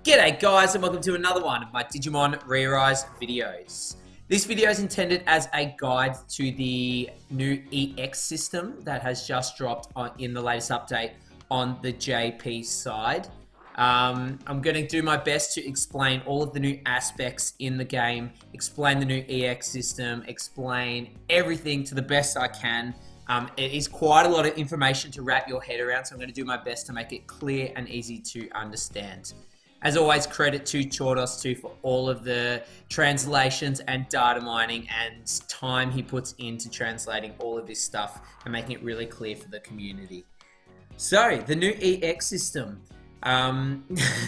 G'day guys and welcome to another one of my Digimon ReArise videos. This video is intended as a guide to the new EX system that has just dropped in the latest update on the JP side. I'm going to do my best to explain all of the new aspects in the game, explain the new EX system, explain everything to the best I can. It is quite a lot of information to wrap your head around, so I'm going to do my best to make it clear and easy to understand. As always, credit to Chordos for all of the translations and data mining and time he puts into translating all of this stuff and making it really clear for the community. So, the new EX system.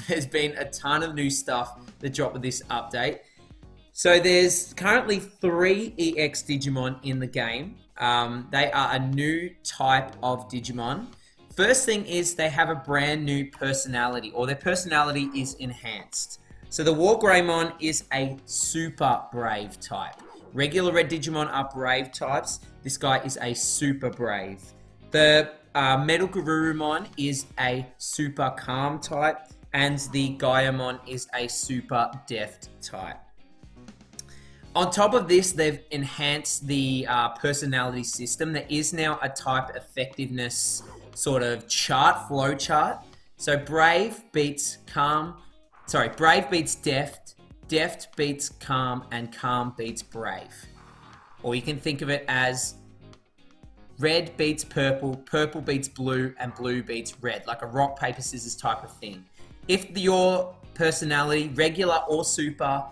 There's been a ton of new stuff that dropped with this update. So there's currently 3 EX Digimon in the game. They are a new type of Digimon. First thing is they have a brand new personality, or their personality is enhanced. So the War Greymon is a super brave type. Regular red Digimon are brave types. This guy is a super brave. The Metal Garurumon is a super calm type, and the Gaiamon is a super deft type. On top of this, they've enhanced the personality system. There is now a type effectiveness sort of flow chart. So brave beats deft, deft beats calm, and calm beats brave. Or you can think of it as red beats purple, purple beats blue, and blue beats red, like a rock, paper, scissors type of thing. If your personality, regular or super,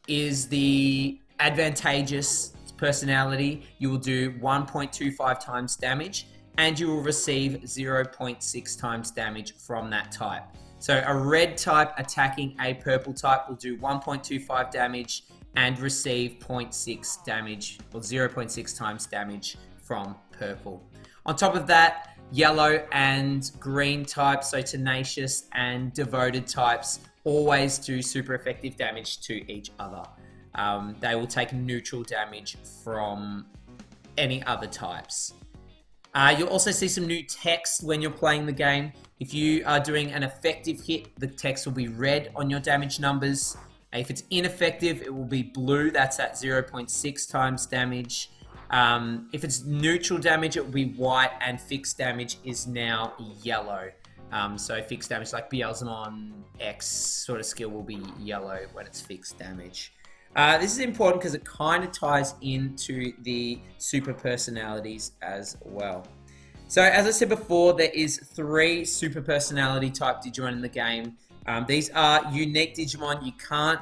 is the advantageous personality, you will do 1.25 times damage, and you will receive 0.6 times damage from that type. So a red type attacking a purple type will do 1.25 damage and receive 0.6 damage, or 0.6 times damage from purple. On top of that, yellow and green types, so tenacious and devoted types, always do super effective damage to each other. They will take neutral damage from any other types. You'll also see some new text when you're playing the game. If you are doing an effective hit, the text will be red on your damage numbers. If it's ineffective, it will be blue. That's at 0.6 times damage. If it's neutral damage, it will be white, and fixed damage is now yellow. So fixed damage like Beelzemon X sort of skill will be yellow when it's fixed damage. This is important because it kind of ties into the super personalities as well. So as I said before, there is 3 super personality type Digimon in the game. These are unique Digimon. You can't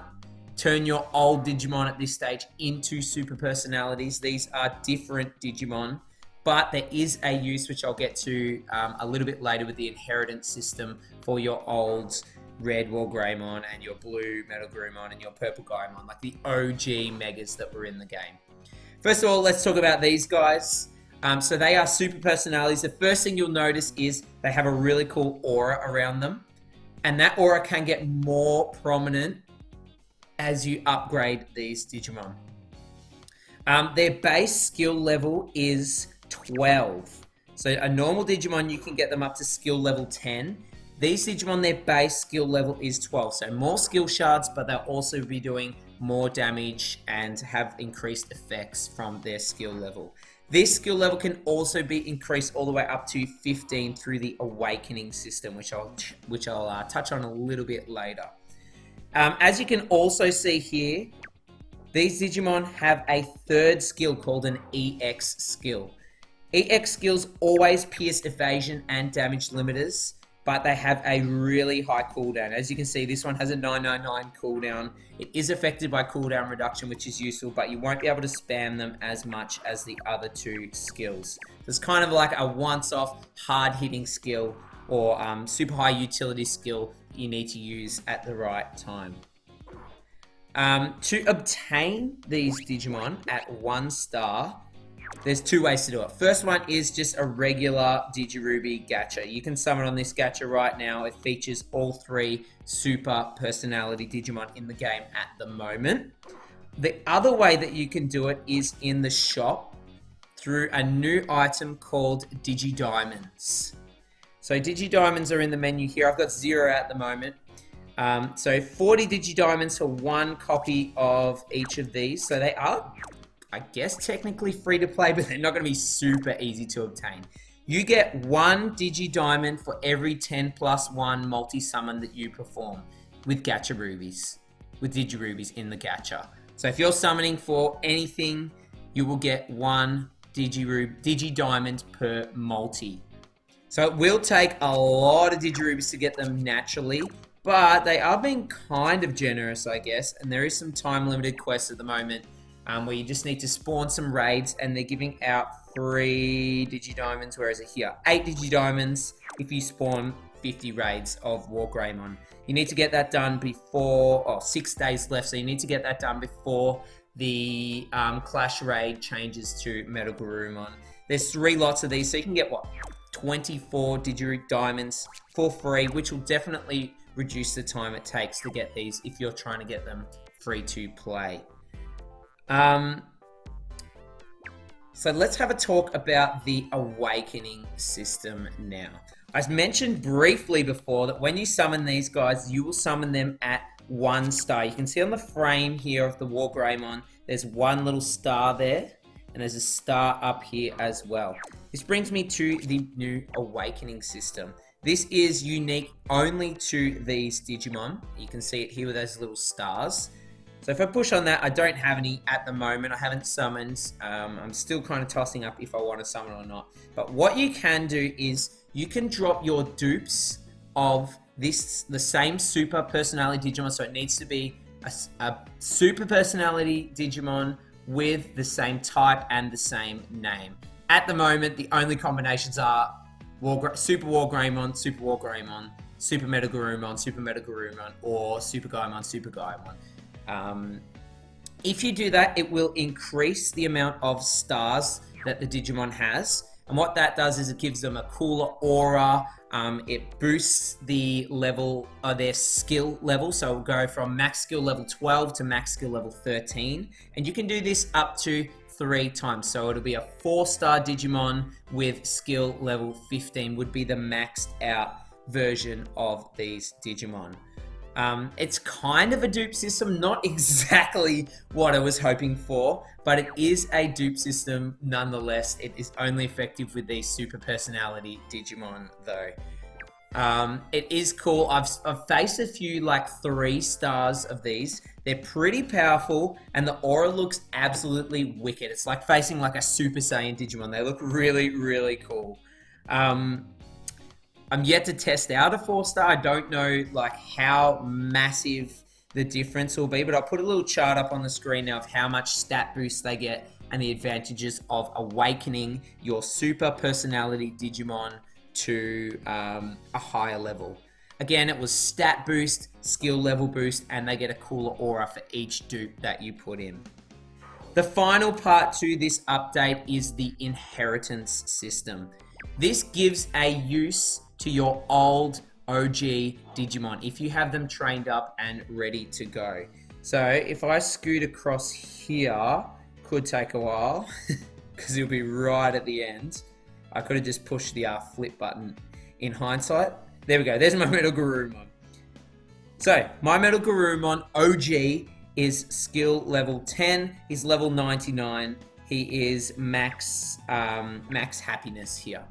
turn your old Digimon at this stage into super personalities. These are different Digimon. But there is a use, which I'll get to a little bit later, with the inheritance system for your old red War Greymon and your blue Metal Garurumon and your purple Gaiamon, like the OG Megas that were in the game. First of all, let's talk about these guys. So they are super personalities. The first thing you'll notice is they have a really cool aura around them. And that aura can get more prominent as you upgrade these Digimon. Their base skill level is 12. So a normal Digimon, you can get them up to skill level 10. These Digimon, their base skill level is 12. So more skill shards, but they'll also be doing more damage and have increased effects from their skill level. This skill level can also be increased all the way up to 15 through the awakening system, which I'll touch on a little bit later. As you can also see here, these Digimon have a third skill called an EX skill. EX skills always pierce evasion and damage limiters, but they have a really high cooldown. As you can see, this one has a 999 cooldown. It is affected by cooldown reduction, which is useful, but you won't be able to spam them as much as the other 2 skills. It's kind of like a once-off hard-hitting skill or super high utility skill you need to use at the right time. To obtain these Digimon at 1 star, there's 2 ways to do it. First one is just a regular Digiruby gacha. You can summon on this gacha right now. It features all 3 super personality Digimon in the game at the moment. The other way that you can do it is in the shop through a new item called Digidiamonds. So Digidiamonds are in the menu here. I've got 0 at the moment. So 40 Digidiamonds for one copy of each of these. So they are, I guess, technically free to play, but they're not going to be super easy to obtain. You get 1 Digidiamond for every 10+1 multi-summon that you perform with Gacha Rubies, with Digirubies in the Gacha. So if you're summoning for anything, you will get 1 Digidiamond per multi. So it will take a lot of Digirubies to get them naturally, but they are being kind of generous, I guess, and there is some time-limited quests at the moment where you just need to spawn some raids, and they're giving out 3 Digidiamonds, whereas here, 8 Digidiamonds if you spawn 50 raids of Wargreymon. You need to get that done before, 6 days left, so you need to get that done before the Clash raid changes to Metal Garurumon. There's 3 lots of these, so you can get, 24 Digidiamonds for free, which will definitely reduce the time it takes to get these if you're trying to get them free to play. So let's have a talk about the awakening system now. I mentioned briefly before that when you summon these guys, you will summon them at 1 star. You can see on the frame here of the Wargreymon, there's 1 little star there, and there's a star up here as well. This brings me to the new awakening system. This is unique only to these Digimon. You can see it here with those little stars. So if I push on that, I don't have any at the moment. I haven't summoned. I'm still kind of tossing up if I want to summon or not. But what you can do is you can drop your dupes of the same super personality Digimon. So it needs to be a super personality Digimon with the same type and the same name. At the moment, the only combinations are Super Wargreymon, Super Wargreymon, Super Metal Garurumon, Super Metal Garurumon, or Super Gaimon, Super Gaimon. If you do that, it will increase the amount of stars that the Digimon has. And what that does is it gives them a cooler aura. It boosts the level of their skill level. So it'll go from max skill level 12 to max skill level 13. And you can do this up to 3 times. So it'll be a 4-star Digimon with skill level 15 would be the maxed out version of these Digimon. It's kind of a dupe system, not exactly what I was hoping for, but it is a dupe system nonetheless. It is only effective with these super personality Digimon though. It is cool. I've faced a few like 3 stars of these. They're pretty powerful and the aura looks absolutely wicked. It's like facing like a Super Saiyan Digimon. They look really, really cool. I'm yet to test out a 4-star. I don't know like how massive the difference will be, but I'll put a little chart up on the screen now of how much stat boost they get and the advantages of awakening your super personality Digimon to a higher level. Again, it was stat boost, skill level boost, and they get a cooler aura for each dupe that you put in. The final part to this update is the inheritance system. This gives a use to your old OG Digimon if you have them trained up and ready to go. So if I scoot across here, could take a while because it'll be right at the end. I could have just pushed the flip button in hindsight. There we go, there's my Metal Garurumon. So my Metal Garurumon OG is skill level 10, he's level 99, he is max happiness here.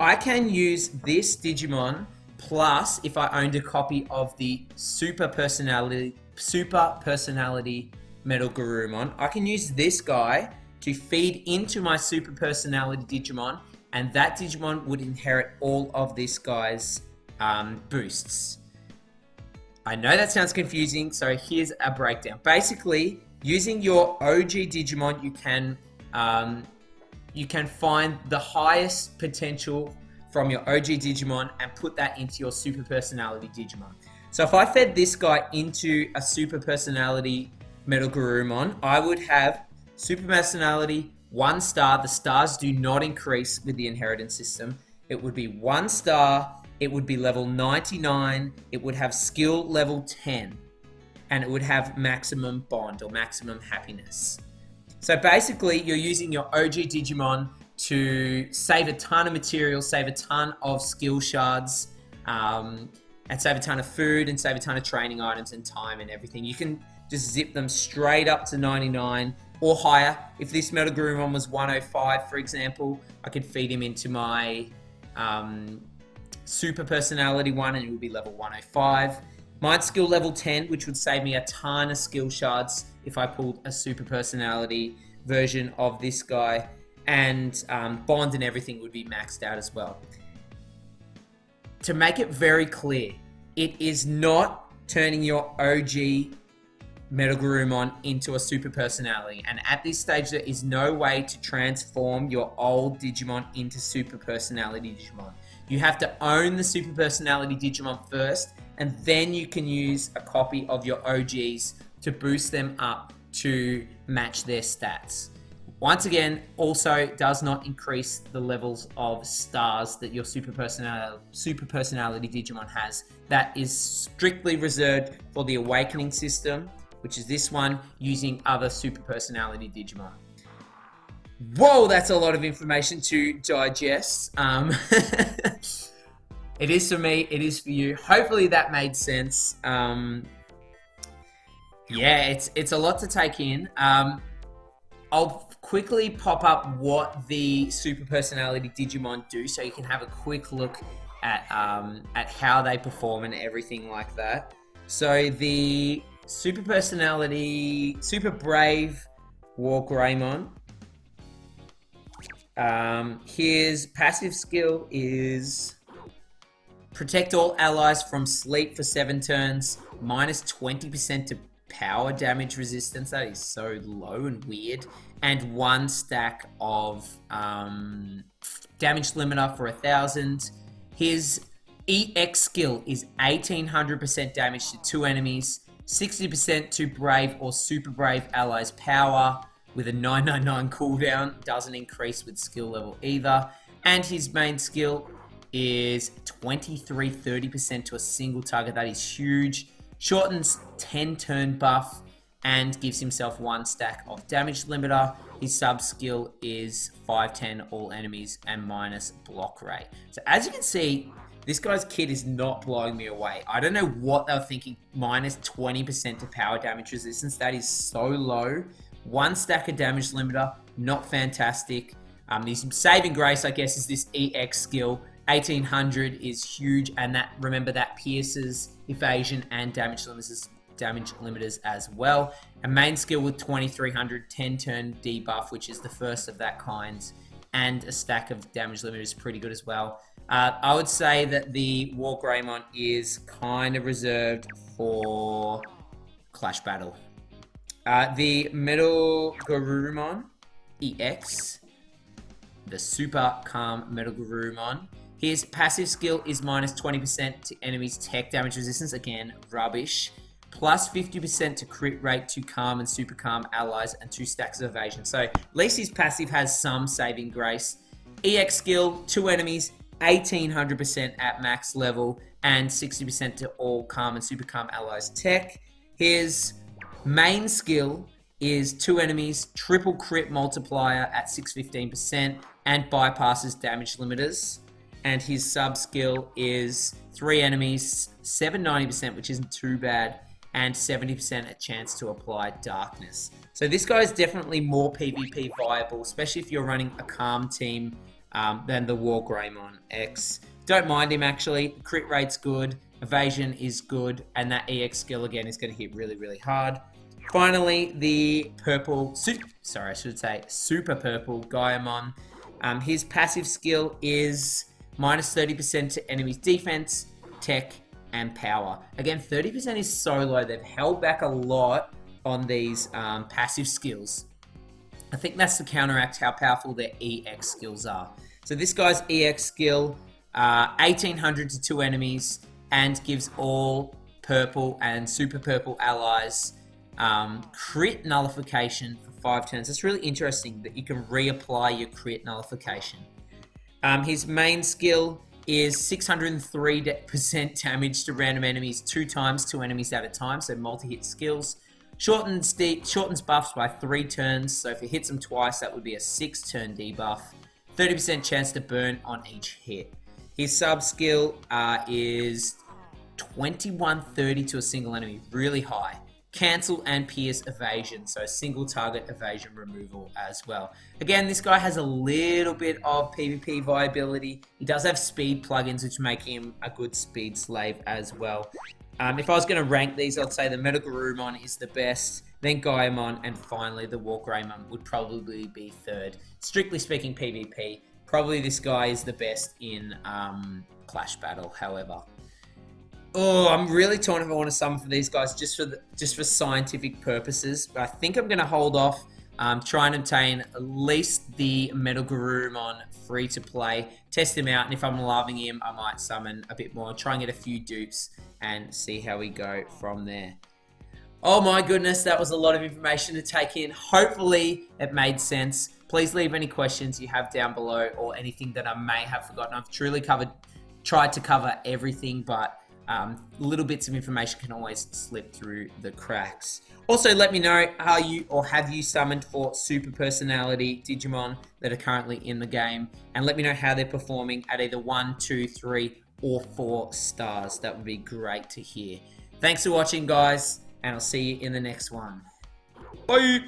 I can use this Digimon plus if I owned a copy of the super personality Metal Garurumon. I can use this guy to feed into my super personality Digimon, and that Digimon would inherit all of this guy's boosts. I know that sounds confusing, so here's a breakdown. Basically, using your OG Digimon, you can find the highest potential from your OG Digimon and put that into your super personality Digimon. So if I fed this guy into a super personality Metal Garurumon, I would have super personality 1 star. The stars do not increase with the inheritance system. It would be 1 star, it would be level 99, it would have skill level 10, and it would have maximum bond or maximum happiness. So basically, you're using your OG Digimon to save a ton of material, save a ton of skill shards, and save a ton of food and save a ton of training items and time and everything. You can just zip them straight up to 99 or higher. If this Metal Garurumon was 105, for example, I could feed him into my super personality one and it would be level 105. Mind skill level 10, which would save me a ton of skill shards if I pulled a super personality version of this guy. And bond and everything would be maxed out as well. To make it very clear, it is not turning your OG Metal Garurumon into a super personality. And at this stage, there is no way to transform your old Digimon into super personality Digimon. You have to own the super personality Digimon first, and then you can use a copy of your OGs to boost them up to match their stats. Once again, also does not increase the levels of stars that your super personality Digimon has. That is strictly reserved for the awakening system, which is this one, using other super personality Digimon. Whoa, that's a lot of information to digest. It is for me, it is for you. Hopefully that made sense. Yeah, it's a lot to take in. I'll quickly pop up what the super personality Digimon do, so you can have a quick look at how they perform and everything like that. So the super personality, super brave War Greymon. His passive skill is protect all allies from sleep for 7 turns, minus 20% to power damage resistance. That is so low and weird. And 1 stack of damage limiter for 1,000. His EX skill is 1800% damage to 2 enemies, 60% to brave or super brave allies power with a 999 cooldown. Doesn't increase with skill level either. And his main skill is 30% to a single target. That is huge. Shortens 10 turn buff and gives himself 1 stack of damage limiter. His sub skill is 510 all enemies and minus block rate. So as you can see, this guy's kit is not blowing me away. I don't know what they were thinking. Minus 20% to power damage resistance. That is so low. 1 stack of damage limiter, not fantastic. His saving grace, I guess, is this EX skill. 1800 is huge, and that, remember, that pierces, evasion, and damage limiters as well. A main skill with 2300, 10 turn debuff, which is the first of that kind, and a stack of damage limiters is pretty good as well. I would say that the War Greymon is kind of reserved for Clash Battle. The Metal Garurumon EX, the Super Calm Metal Garurumon. His passive skill is minus 20% to enemies' tech damage resistance. Again, rubbish. Plus 50% to crit rate to calm and super calm allies and 2 stacks of evasion. So at least his passive has some saving grace. EX skill, 2 enemies, 1800% at max level and 60% to all calm and super calm allies tech. His main skill is 2 enemies, triple crit multiplier at 615% and bypasses damage limiters. And his sub skill is 3 enemies, 790%, which isn't too bad, and 70% a chance to apply darkness. So this guy is definitely more PvP viable, especially if you're running a calm team than the War Greymon X. Don't mind him actually. Crit rate's good, evasion is good, and that EX skill again is going to hit really, really hard. Finally, the super purple Gaimon. His passive skill is minus 30% to enemies' defense, tech, and power. Again, 30% is so low. They've held back a lot on these passive skills. I think that's to counteract how powerful their EX skills are. So this guy's EX skill, 1800 to 2 enemies, and gives all purple and super purple allies crit nullification for 5 turns. It's really interesting that you can reapply your crit nullification. His main skill is 603% damage to random enemies 2 times, 2 enemies at a time, so multi-hit skills. Shortens buffs by 3 turns, so if it hits them twice, that would be a 6-turn debuff. 30% chance to burn on each hit. His sub skill is 2130 to a single enemy, really high. Cancel and pierce evasion, so single target evasion removal as well. Again, this guy has a little bit of PvP viability. He does have speed plugins, which make him a good speed slave as well. If I was going to rank these, I'd say the Metagarurumon is the best, then Gaimon, and finally the Walkeraymon would probably be third. Strictly speaking PvP, probably this guy is the best in Clash Battle, however. Oh, I'm really torn if I want to summon for these guys just for scientific purposes. But I think I'm going to hold off, try and obtain at least the Metagarurumon free to play, test him out, and if I'm loving him, I might summon a bit more, try and get a few dupes, and see how we go from there. Oh my goodness, that was a lot of information to take in. Hopefully it made sense. Please leave any questions you have down below or anything that I may have forgotten. I've truly tried to cover everything, but little bits of information can always slip through the cracks. Also, let me know how you or have you summoned for super personality Digimon that are currently in the game, and let me know how they're performing at either 1, 2, 3, or 4 stars. That would be great to hear. Thanks for watching, guys, and I'll see you in the next one. Bye!